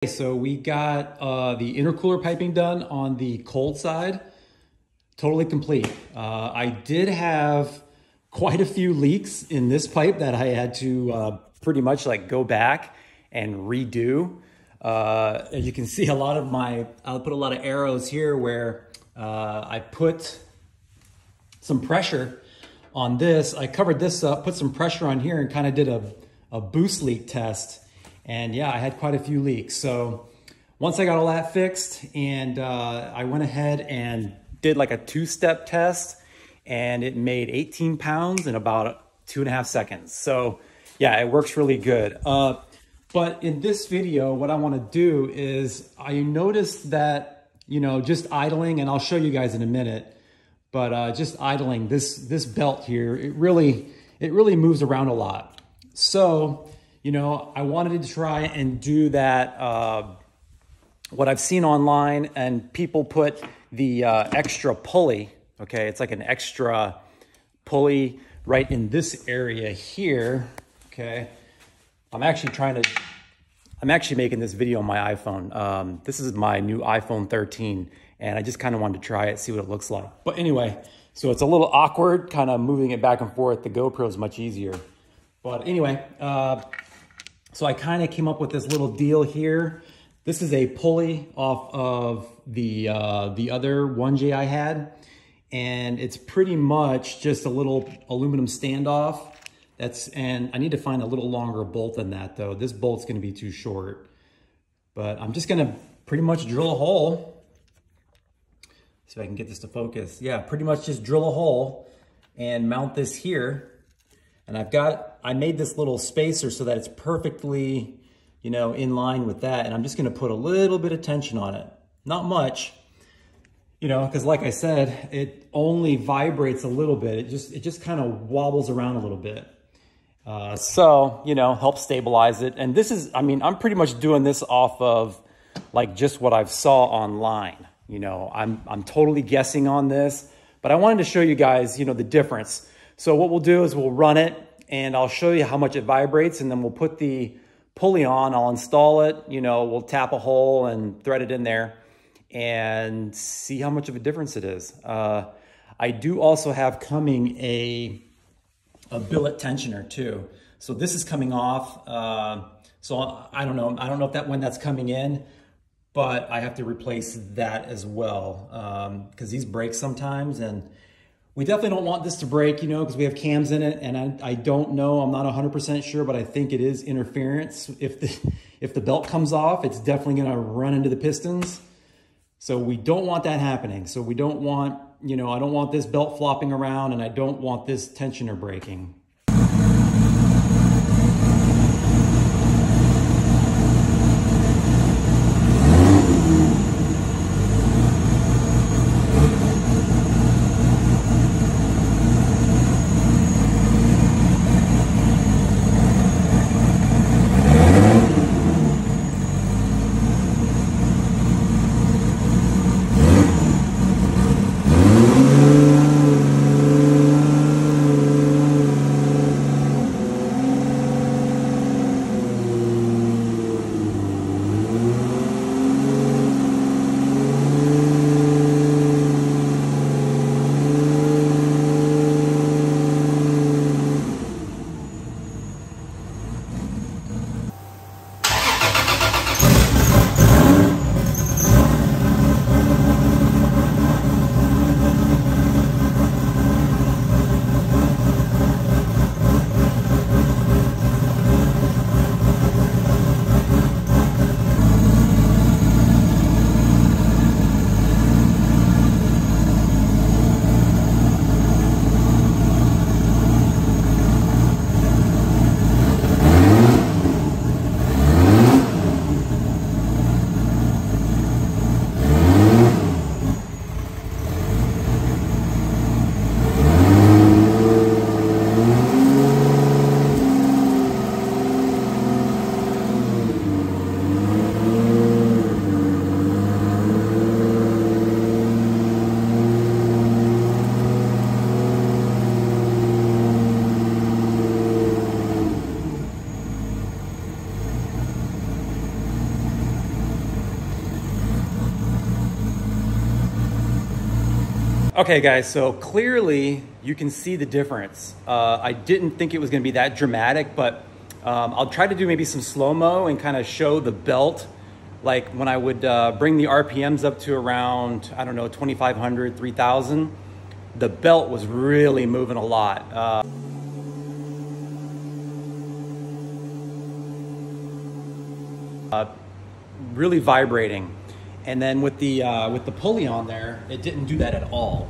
So we got the intercooler piping done on the cold side, totally complete. I did have quite a few leaks in this pipe that I had to pretty much like go back and redo. As you can see, I'll put a lot of arrows here where I put some pressure on this. I covered this up, put some pressure on here and kind of did a boost leak test. And yeah, I had quite a few leaks. So once I got all that fixed and I went ahead and did like a two-step test and it made 18 pounds in about 2.5 seconds. So yeah, it works really good. But in this video, what I want to do is I noticed that, just idling, and I'll show you guys in a minute, but just idling this belt here, it really moves around a lot. So, I wanted to try and do that, what I've seen online, and people put the extra pulley, okay? It's like an extra pulley right in this area here, okay? I'm actually making this video on my iPhone. This is my new iPhone 13, and I just kind of wanted to try it, see what it looks like. But anyway, so it's a little awkward, kind of moving it back and forth. The GoPro is much easier. But anyway, so I kind of came up with this little deal here. This is a pulley off of the other 1J I had, and it's pretty much just a little aluminum standoff. And I need to find a little longer bolt than that though. This bolt's gonna be too short, but I'm just gonna pretty much drill a hole. See if I can get this to focus. Yeah, pretty much just drill a hole and mount this here. And I made this little spacer so that it's perfectly, in line with that. And I'm just gonna put a little bit of tension on it. Not much, because like I said, it only vibrates a little bit. It just kind of wobbles around a little bit. So, help stabilize it. And this is, I'm pretty much doing this off of like just what I've saw online. I'm totally guessing on this, but I wanted to show you guys, the difference. So what we'll do is we'll run it and I'll show you how much it vibrates, and then we'll put the pulley on, I'll install it, we'll tap a hole and thread it in there and see how much of a difference it is. I do also have coming a billet tensioner too. So this is coming off. So I don't know if when that's coming in, but I have to replace that as well, because these break sometimes, and we definitely don't want this to break, because we have cams in it, and I don't know, I'm not 100% sure, but I think it is interference. If the belt comes off, it's definitely gonna run into the pistons. So we don't want that happening. So we don't want, I don't want this belt flopping around, and I don't want this tensioner breaking. Okay guys, so clearly you can see the difference. I didn't think it was gonna be that dramatic, but I'll try to do maybe some slow-mo and kind of show the belt. Like when I would bring the RPMs up to around, I don't know, 2,500, 3,000, the belt was really moving a lot. Really vibrating. And then with the pulley on there, it didn't do that at all.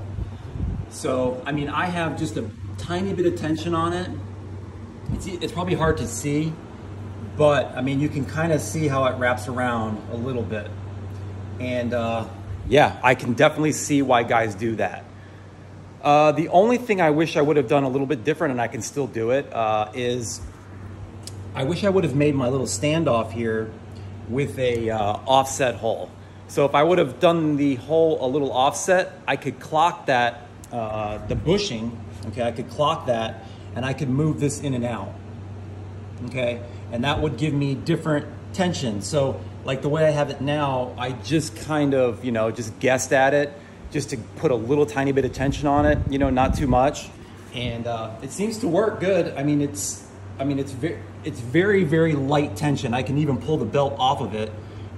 So, I mean, I have just a tiny bit of tension on it. It's probably hard to see, but I mean, you can kind of see how it wraps around a little bit. And yeah, I can definitely see why guys do that. The only thing I wish I would have done a little bit different, and I can still do it, is I wish I would have made my little standoff here with a offset hole. So if I would have done the hole a little offset, I could clock that, the bushing, okay, I could clock that and I could move this in and out, okay? And that would give me different tension. So like the way I have it now, I just kind of, you know, just guessed at it just to put a little tiny bit of tension on it, you know, not too much. And it seems to work good. I mean, it's very, very light tension. I can even pull the belt off of it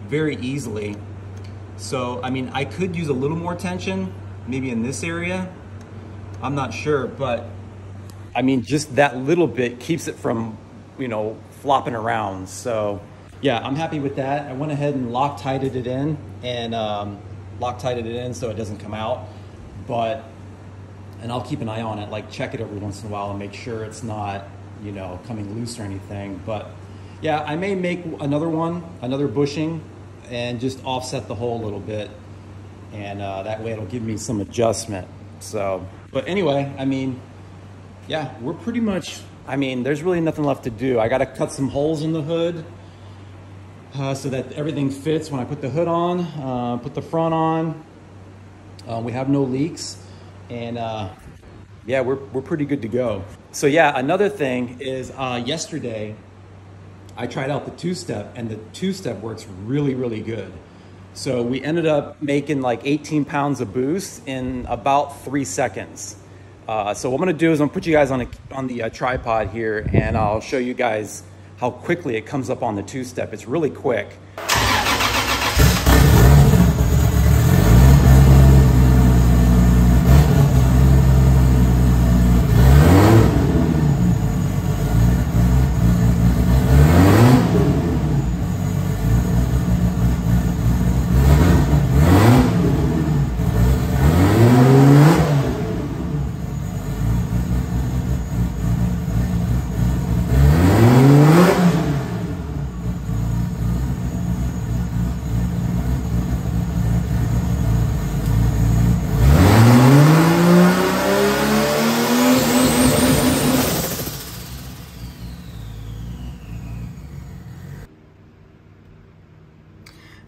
very easily. So, I mean, I could use a little more tension, maybe in this area. I'm not sure, but I mean, just that little bit keeps it from, you know, flopping around. So yeah, I'm happy with that. I went ahead and Loctited it in and Loctited it in so it doesn't come out. And I'll keep an eye on it, like check it every once in a while and make sure it's not, you know, coming loose or anything. But yeah, I may make another bushing and just offset the hole a little bit. And that way it'll give me some adjustment. So, but anyway, I mean, yeah, we're pretty much, I mean, there's really nothing left to do. I got to cut some holes in the hood so that everything fits when I put the hood on, put the front on. We have no leaks. And yeah, we're pretty good to go. So yeah, another thing is yesterday I tried out the two-step, and the two-step works really, really good. So we ended up making like 18 pounds of boost in about 3 seconds. So what I'm gonna do is I'm gonna put you guys on the tripod here, and I'll show you guys how quickly it comes up on the two-step. It's really quick.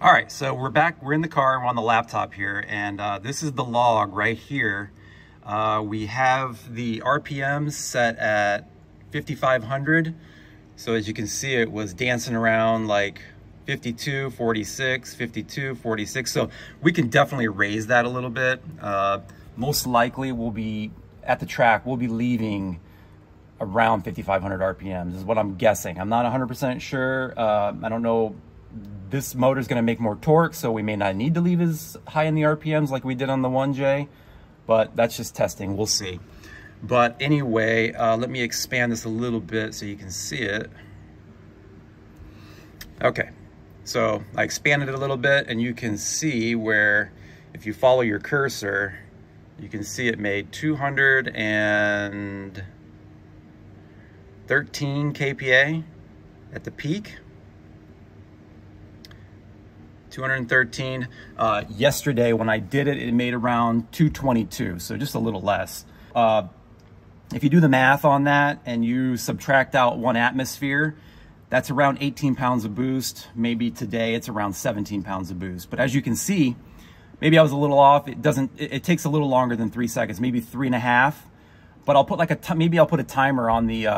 All right, so we're back, we're in the car, we're on the laptop here, and this is the log right here. We have the RPMs set at 5,500. So as you can see, it was dancing around like 52, 46, 52, 46. So we can definitely raise that a little bit. Most likely we'll be, at the track, we'll be leaving around 5,500 RPMs is what I'm guessing. I'm not 100% sure. I don't know. This motor is going to make more torque, so we may not need to leave as high in the RPMs like we did on the 1J, but that's just testing. We'll see. But anyway, let me expand this a little bit so you can see it. Okay, so I expanded it a little bit, and you can see where, if you follow your cursor, you can see it made 213 kPa at the peak. 213. Yesterday when I did it, it made around 222, so just a little less. If you do the math on that and you subtract out 1 atmosphere, that's around 18 pounds of boost. Maybe today it's around 17 pounds of boost. But as you can see, maybe I was a little off. It takes a little longer than 3 seconds, maybe 3.5. But I'll put like maybe I'll put a timer on the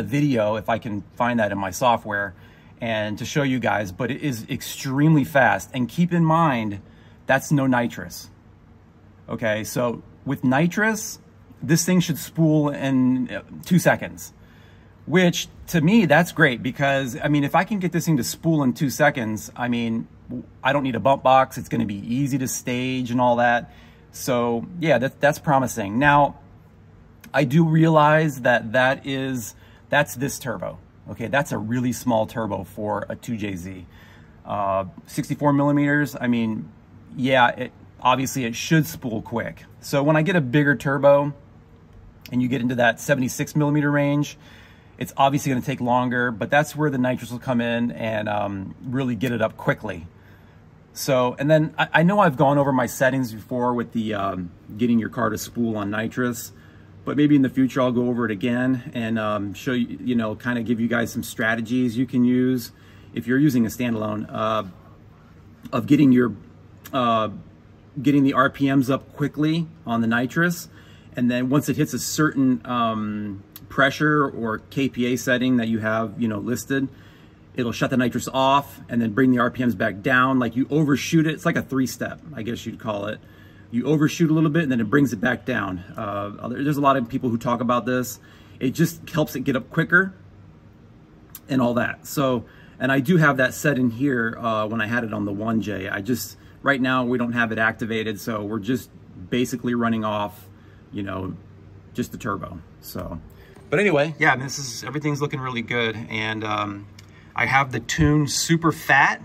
video if I can find that in my software, and to show you guys. But it is extremely fast. And keep in mind, that's no nitrous. Okay, so with nitrous, this thing should spool in 2 seconds, which to me, that's great because, I mean, if I can get this thing to spool in 2 seconds, I mean, I don't need a bump box. It's going to be easy to stage and all that. So yeah, that's promising. Now, I do realize that that's this turbo. Okay, that's a really small turbo for a 2JZ. 64 millimeters, I mean, yeah, obviously it should spool quick. So when I get a bigger turbo and you get into that 76 millimeter range, it's obviously gonna take longer, but that's where the nitrous will come in and really get it up quickly. So, and then I know I've gone over my settings before with the getting your car to spool on nitrous, but maybe in the future I'll go over it again and show you, you know, kind of give you guys some strategies you can use if you're using a standalone of getting your getting the RPMs up quickly on the nitrous, and then once it hits a certain pressure or KPA setting that you have, you know, listed, it'll shut the nitrous off and then bring the RPMs back down. Like you overshoot it. It's like a 3-step, I guess you'd call it. You overshoot a little bit and then it brings it back down. There's a lot of people who talk about this. It just helps it get up quicker and all that. So, and I do have that set in here when I had it on the 1J. Right now we don't have it activated, so we're just basically running off, you know, just the turbo. So, but anyway, yeah, everything's looking really good. And I have the tune super fat,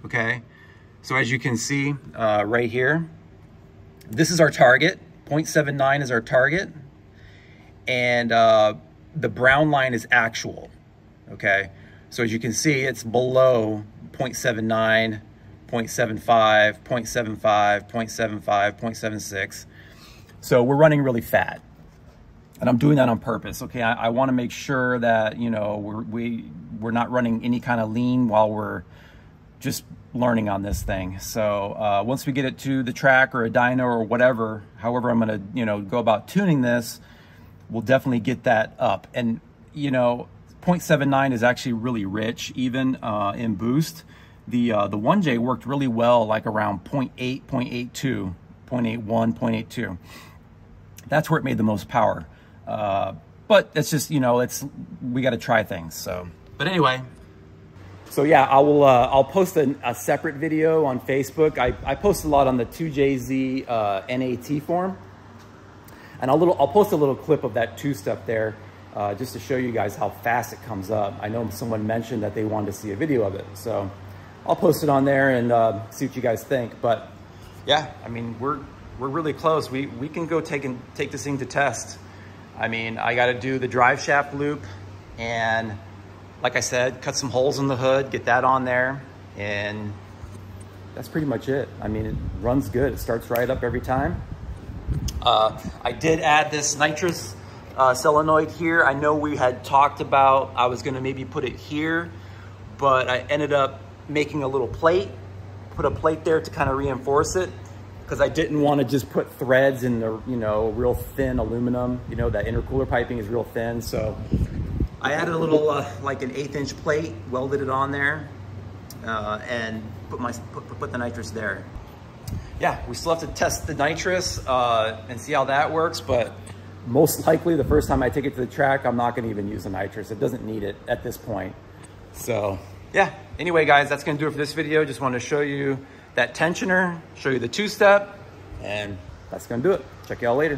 okay? So as you can see right here, this is our target. 0.79 is our target. And the brown line is actual, okay? So as you can see, it's below 0.79, 0.75, 0.75, 0.75, 0.76. So we're running really fat. And I'm doing that on purpose, okay? I want to make sure that, you know, we're not running any kind of lean while we're just learning on this thing. So once we get it to the track or a dyno or whatever, however I'm going to, you know, go about tuning this, we'll definitely get that up. And, you know, 0.79 is actually really rich, even in boost. The 1J worked really well, like around 0.8, 0.82, 0.81, 0.82. That's where it made the most power. But it's just, you know, we got to try things. So, but anyway. So yeah, I'll post a separate video on Facebook. I post a lot on the 2JZ NAT forum, and I'll post a little clip of that 2-step there, just to show you guys how fast it comes up. I know someone mentioned that they wanted to see a video of it, so I'll post it on there and see what you guys think. But yeah, I mean, we're really close. We can go take this thing to test. I mean, I got to do the drive shaft loop and, like I said, cut some holes in the hood, get that on there, and that's pretty much it. I mean, it runs good. It starts right up every time. I did add this nitrous solenoid here. I know we had talked about I was going to maybe put it here, but I ended up making a little plate, put a plate there to kind of reinforce it, because I didn't want to just put threads in the, you know, real thin aluminum. You know, that intercooler piping is real thin, so I added a little, like an 1/8" plate, welded it on there, and put the nitrous there. Yeah, we still have to test the nitrous and see how that works, but most likely the first time I take it to the track, I'm not gonna even use the nitrous. It doesn't need it at this point. So yeah, anyway guys, that's gonna do it for this video. Just wanted to show you that tensioner, show you the 2-step, and that's gonna do it. Check y'all later.